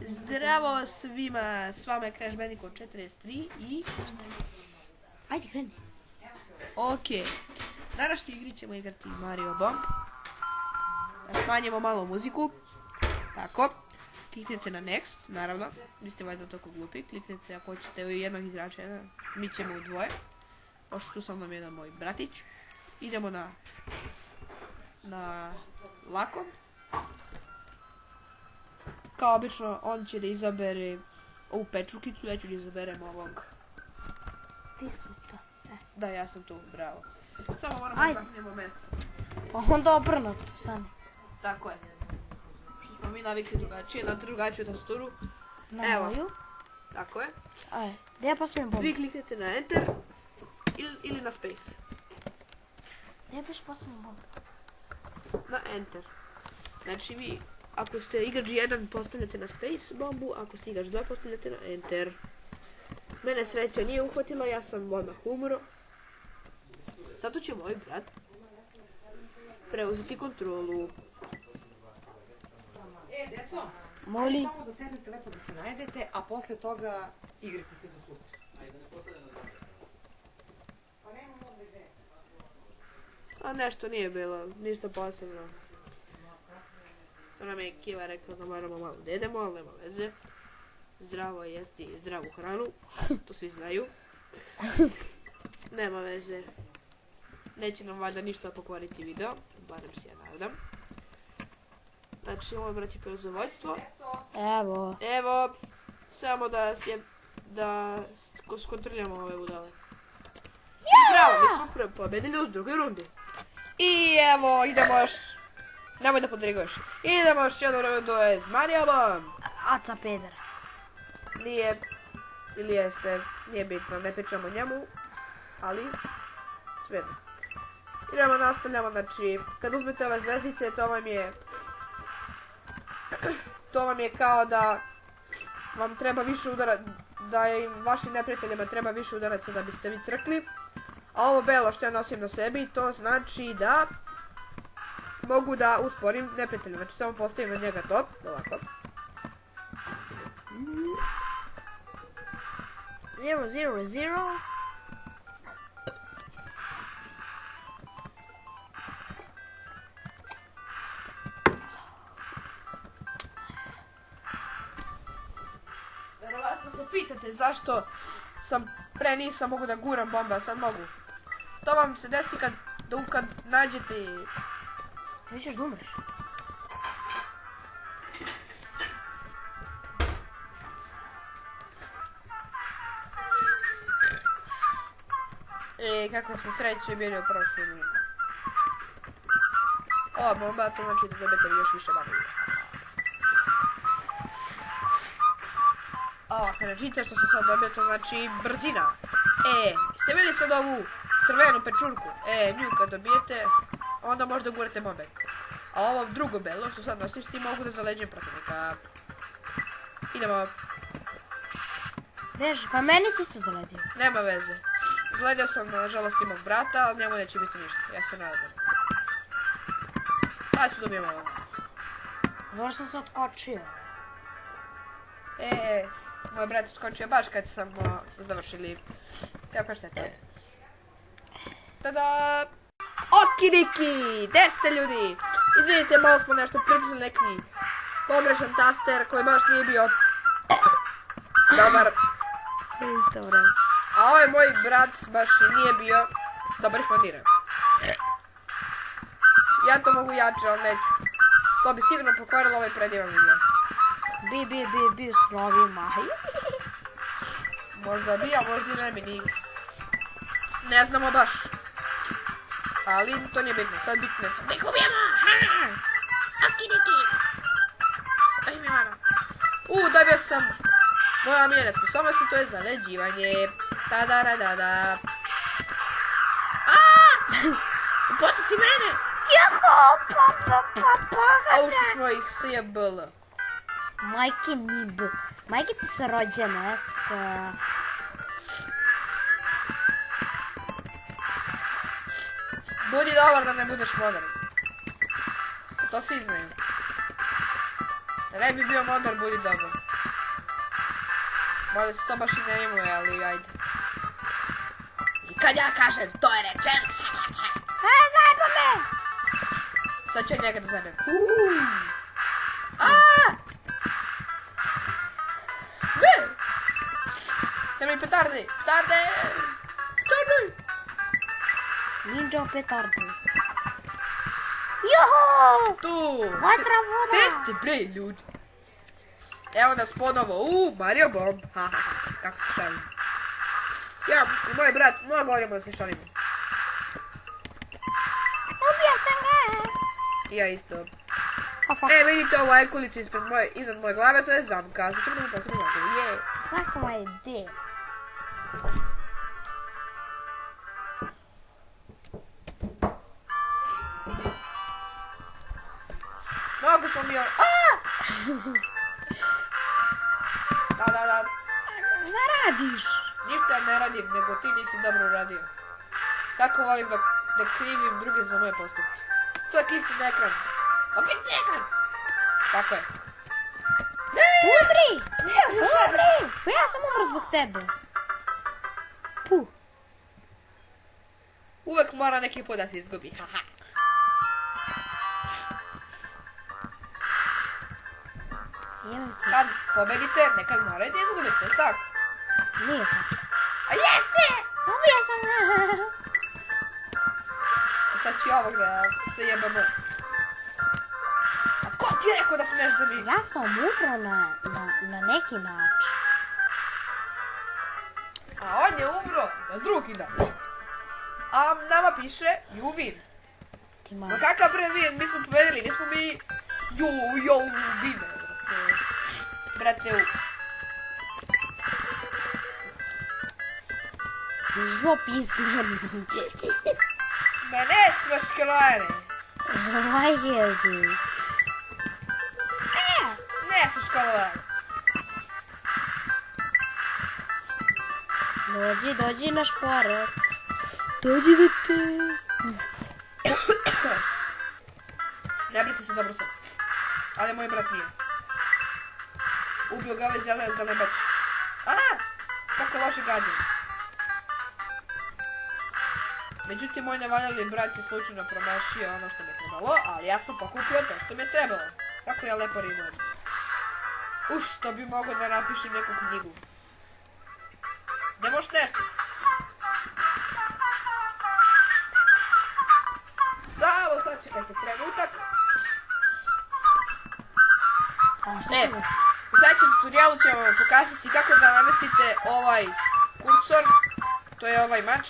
Zdravo svima, s vama je Crash Bandicoot 43 i... Ajde, kreni. Ok, današnju igri ćemo igrati Mario Bomb. Da smanjimo malo muziku. Tako, kliknete na Next, naravno. Niste valjda toliko glupi, kliknete ako hoćete u jednog igrača, mi ćemo u dvoje. Pošto tu sa mnom jedan moj bratić. Idemo na lako. Kao obično, on će da izabere ovu pečukicu, ja ću da izaberem ovog. Ti su to. Da, ja sam tu, bravo. Samo moramo da zahnemo mjesto. Pa onda obrnuto, stani. Tako je. Što smo mi navikli drugačije, na drugačiju tasturu. Na moju. Tako je. Ajde, gdje ja postavim bombu? Vi kliknete na Enter ili na Space. Gdje biš postavim bombu? Na Enter. Znači vi, ako ste igrač 1 postavljate na Space bombu, ako ste igrač 2 postavljate na Enter. Mene sreća nije uhvatila, ja sam odmah umro. Zato će moj brat preuzeti kontrolu. Deco, Moli. samo da sednete lepo da se najedete, a posle toga igrate se do sutra. Pa nema ovdje gde. A nešto nije bilo, ništa posebno. To nam je Kiva rekla da moramo malo da jedemo, ali nema veze. Zdravo je jesti zdravu hranu, to svi znaju. Nema veze. Neće nam valjda ništa pokvariti video, barem se ja nadam. Znači, moj brat je preuzeo vodstvo. Evo. Evo, samo da skontroliramo ove budale. I bravo, mi smo pobedili u drugoj rundi. I evo, idemo još. Nemoj da podriguješ. Idemo još jednu rundu s Mario Bomb. Aca peder. Nije, ili jeste, nije bitno, ne pričamo o njemu, ali svejedno. Idemo, nastavljamo, znači, kad uzmete ove zvezdice, to vam je kao da vam treba više udara, da im vašim neprijateljima treba više udaraca da biste vi crkli. A ovo belo što ja nosim na sebi, to znači da mogu da usporim neprijatelja, znači samo postavim na njega to, ovako. 0-0-0. Verovatno se pitate zašto pre nisam mogu da guram bombe, a sad mogu. To vam se desi kad nađete... Nećeš da umreš. Kako smo sreći bili u prošloj igri. Ova bomba, to znači da dobijete još više bombe. Ova hrančica što sam sad dobio, to znači brzina. Ste vidjeli sad ovu crvenu pečurku? Nju kad dobijete, onda možda gurate bombe. A ovo drugo belo što sad nosim, s tim mogu da zaleđem protivnika. Idemo. Beži, pa meni si isto zaledio. Nema veze. Zaledio sam nažalost imog brata, ali njemu neće biti ništa, ja se nadam. Sad ću dobijem ovo. Dobro sam se otkočio. Moj brat je skočio baš kad sam završili. Kako što je to? Tada! Okidiki! Gde ste ljudi? Izvidite, malo smo nešto pritisnuli neki pogrešan taster koji baš nije bio dobar. Isto vreme. A ovaj moj brat baš nije bio dobar fondiran. Ja to mogu jače, ali neću. To bi sigurno pokvarilo ovaj predivan video. Bi s novima. Možda bi, a možda i ne bi ni. Ne znamo baš. Ali to nije bitno, sad bitno je sad. Da ih ubijemo! Okidiki! Daj mi mano. Dobio sam moja omiljena sposobnost i to je zaleđivanje. Tadaradada. Upoči si mene! Jaho, A ušto smo ih sjebili. Majke mi b. Majke ti su rođene s... Budi dobar da ne budeš modern. To svi znaju. Da ne bi bio modern, budi dobar. Mada se to baš i ne rimuje, ali ajde. I kad ja kažem, to je rečeno. Zajeba me! Sad ću ja njega da zajebem. Ne! Daj mi petardi! Petarde! Petardi! Ninja petardi. Joho! Tu! Vatra voda! Gde ste bre ljudi? Evo nas ponovo u Mario Bomb. Kako se šalim. Ja i moj brat mnogo volimo da se šalimo. Ubio sam ga! I ja isto. Oh, fuck. E, vidite ovu ajkulicu iznad moje glave, to je zamka. Sad ćemo da mu postavimo zamku. Je. Suck my dick. Mnogo smo mi Da. Šta radiš? Ništa ne radim, nego ti nisi dobro uradio. Tako volim da krivim druge za moje postupke. Sad klikni na ekran. Pa klikni na ekran! Tako je. Umri! Umri! Pa ja sam umro zbog tebe. Puh. Uvek mora neki put da se izgubi. Haha. Jebem ti. Kad pobedite, nekad morate da izgubite, tako? Nije tako. A jeste! Ubio sam ga. Sad ću ovog da se jebamo. A ko ti je rekao da smiješ da mi... Ja sam umro na neki način. A on je umro na drugi način. A nama piše you win. Ti Ma malo. kakav bre win, mi smo pobedili, nismo mi... You win. Brate, Mi smo pismeni. Ma ne smaš kalore. Vajedi. Ne smaš kalore. Dođi na šporet. Dođi da te. Ne brite se, dobro sam. Ali moj brat nije. Ubio ga ovaj zelebač. Kako loše gađan. Međutim, moj nevaljali brat je slučajno promašio ono što mi je trebalo, ali ja sam pokupio to što mi je trebalo. Kako ja lepo rimujem. To bi mogo da napišem neku knjigu. Ne možeš nešto? Samo sad čekajte trenutak. U sljedećem tutorialu ćemo vam pokazati kako da namestite ovaj kursor, to je ovaj mač.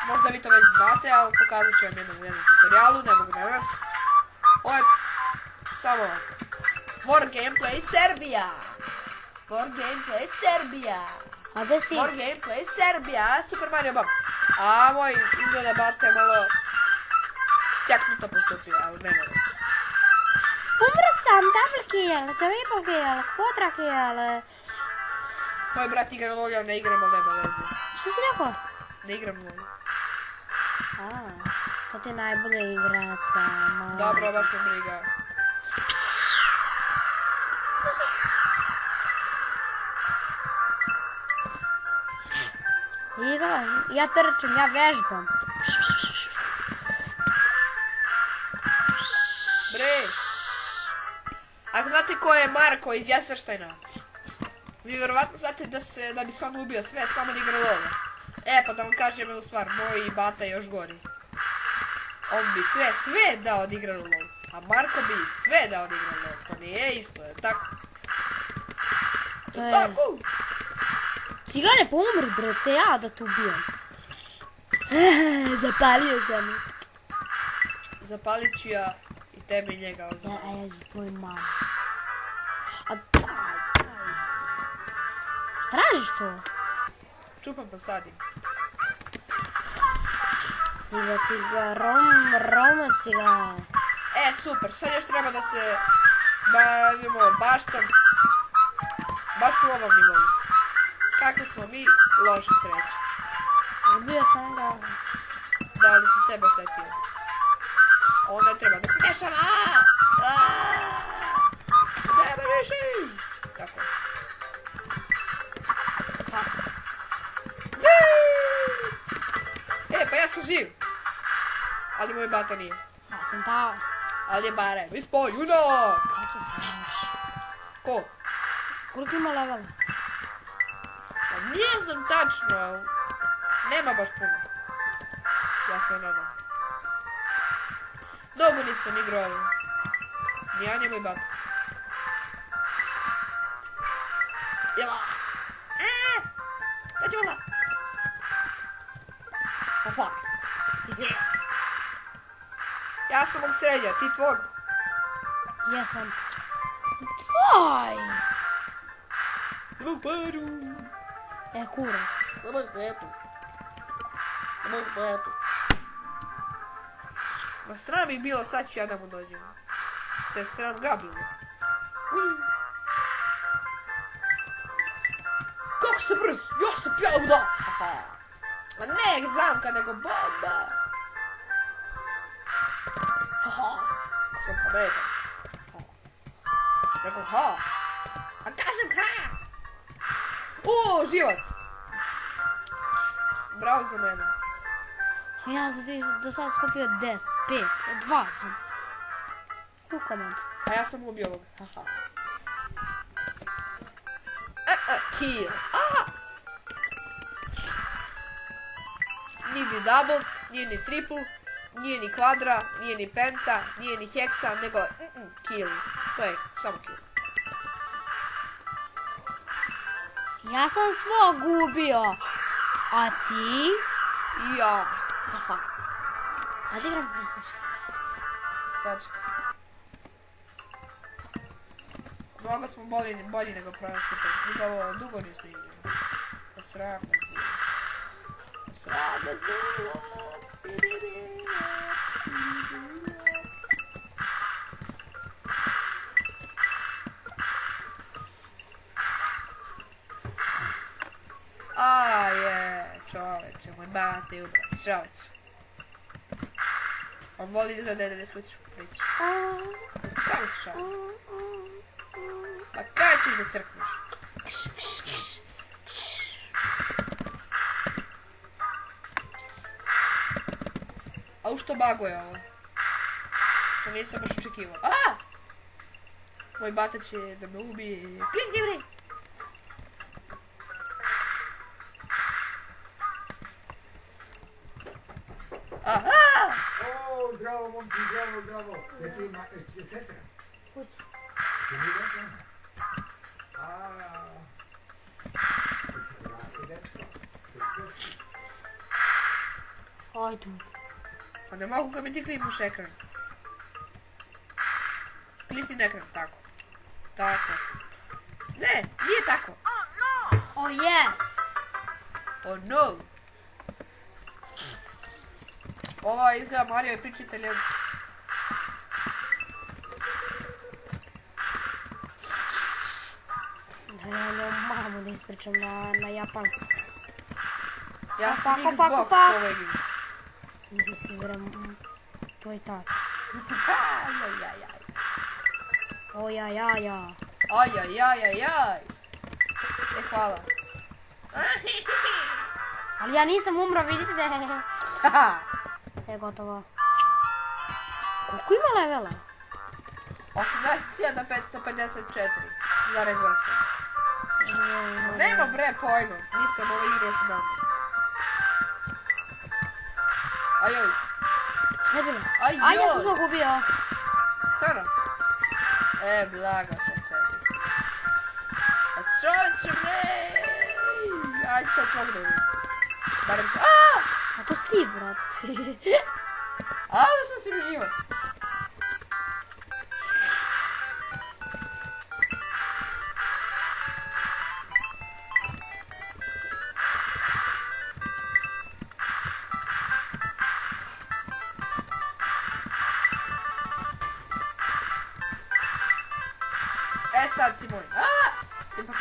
Možda vi to već znate, ali pokazat ću vam jednom u jednom tutorialu, ne mogu danas. Ovo je samo More Gameplay Serbia. More Gameplay Serbia. A gde si? More Gameplay Serbia, Super Mario Bomb. A moj izgleda bata je malo ćaknuto postupio, ali nema već. Umro sam, double kill, triple kill, quadra kill. Moj brat igra LOL, ne igramo, nema veze. Šta si rekao? Ne igram LOL. To ti je najbolja igraca. Dobro, baš me briga. Ja trčem, ja vežbam. Bre! Ako znate ko je Marko iz Jesserštajna, vi vjerovatno znate da bi se on ubio sve, samo da igra LOL. Pa da vam kažem jednu stvar, moj bata je još gori. On bi sve dao da igra LOL. A Marko bi sve dao da igra LOL. To nije isto, je tako? To je tako! Cigane, pomri, brate, ja da te ubijem. Zapalio sam. Zapalit ću ja i tebe i njega oziroma. Ja za tvoju mamu. A daj. Šta radiš to? Čupam pa sadim. Ciga, Roma ciga. Super, sad još treba da se bavimo baštom. Baš u ovom nivou. Kakve smo mi, loše sreće. Ubio sam ga. Da li si sebe štetio? Ovo ne treba da se dešava! Ne reši! Tako. sam živ. Ali moj bata nije. Ja sam ta... Ali je barem ispao junak. Kako to znaš? Ko? Koliko ima levela? Pa nije znam tačno, ali... Nema baš puno. Ja sam nadam. Mnogo nisam igrao. Ni ja, ni moj bata. Jela! Kad ćemo da? Opa! Ja sam mog srednja, ti tvog. Jesam. Daj! Imam paru. Kurac. Nemoj petu. Nemoj petu. Ma sram ih bilo, sad ću ja da mu dođem. Da je sram ga bilo. Kako se brz? Ja sam pjela budala. Ma ne zamka, nego bomba. Haha. Sam pametan. Rekao ha. A kažem ha. O, živac. Bravo za mene. Ja sam ti do sada skupio 10, 5, 2 sam. Kukomand. A ja sam ubio ovog. Haha. Kill. Nije ni double, nije ni triple, nije ni kvadra, nije ni penta, nije ni heksa, nego kill. To je samo kill. Ja sam svog ubio. A ti? Ja. Haha. A ti igram PlayStation. Sad čekaj. Mnogo smo bolji nego prošli put. Mi da ovo dugo nismo igrali. Sram nas bilo. Sram nas bilo. A je, čoveče, moj bate ubrat, čoveče. On voli da ne skuću priču. To se samo slušava. Pa kada ćeš da crkneš? A u što baguje ovo? To nisam baš očekivao. Moj bata će da me ubije. Klikni bre! O, zdravo momci, zdravo. Je ti sestra? Kući. Ti mi došla? Ti si glasi, dečko. Ajde. Pa ne mogu kad mi ti kliknuš ekran. Klikni na ekran, tako. Tako. Ne, nije tako. Oh yes. Oh no. Ova izgleda Mario i priča italijanski. Da ja njom mamu da ispričam na japansku. Ja sam Fuck. Xbox ove igre. Da si igram tvoj tati. Ajajajaj. Ojajaja. Ajajajajaj. Hvala. Ali ja nisam umro, vidite da je... Haha. Gotovo. Koliko ima levela? 18.554,8. Nema bre pojma, nisam ovo igrao još dan. Ajoj. Šta je bilo? Ajoj. Ajde, ja sam svog ubio. Kada? Blaga sam tebi. A čovječe bre. Ajde sad svog da ubijem. Barem se... A to si ti, brate. Ovo sam si mi život. Sad si moj. Ipak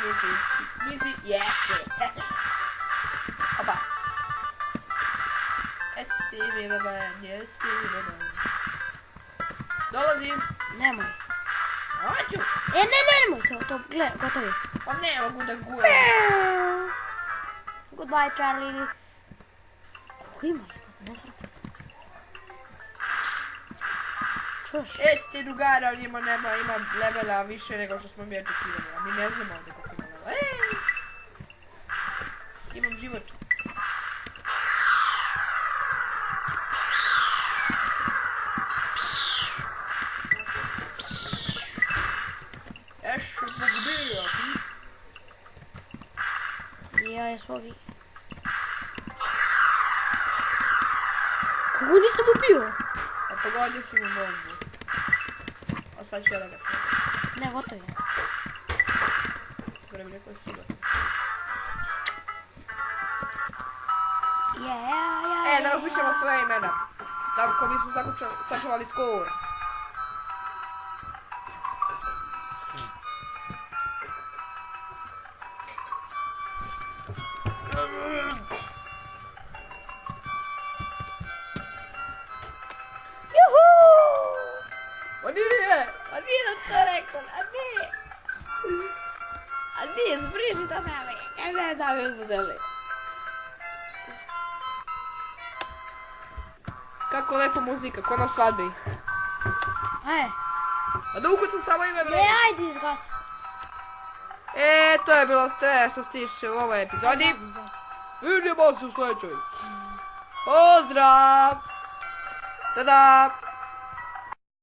nisi. Jesi. Opa. Jesi mi baban, jesi mi baban. Dolazim. Nemoj. Hoću. Nemoj, to, gledaj, gotovi. Pa ne mogu da gujem. Goodbye, Charlie. Koliko ima? Ne svrati? Čuješ? Ti drugara, ovdje ima levela više nego što smo mi očekivali, a mi ne znamo ovdje koliko ima levela. Imam život. Pobio. Ja je svogi. Kogo nisam ubio? A pogodio si mu bombu. A sad ću ja da ga svijem. Ne, gotovo je. Gore bi rekao stigo. Da napišemo svoje imena. Tako mi smo sačuvali skor. A nije da to rekao, a nije, zbriži to mene, ne da me zadeli. Kako lepa muzika, ko na svadbi. A da ukucam samo ime broja. Ajde izgasi. To je bilo sve što stiže u ovoj epizodi. Vidimo se u sljedećoj. Pozdrav! Tada!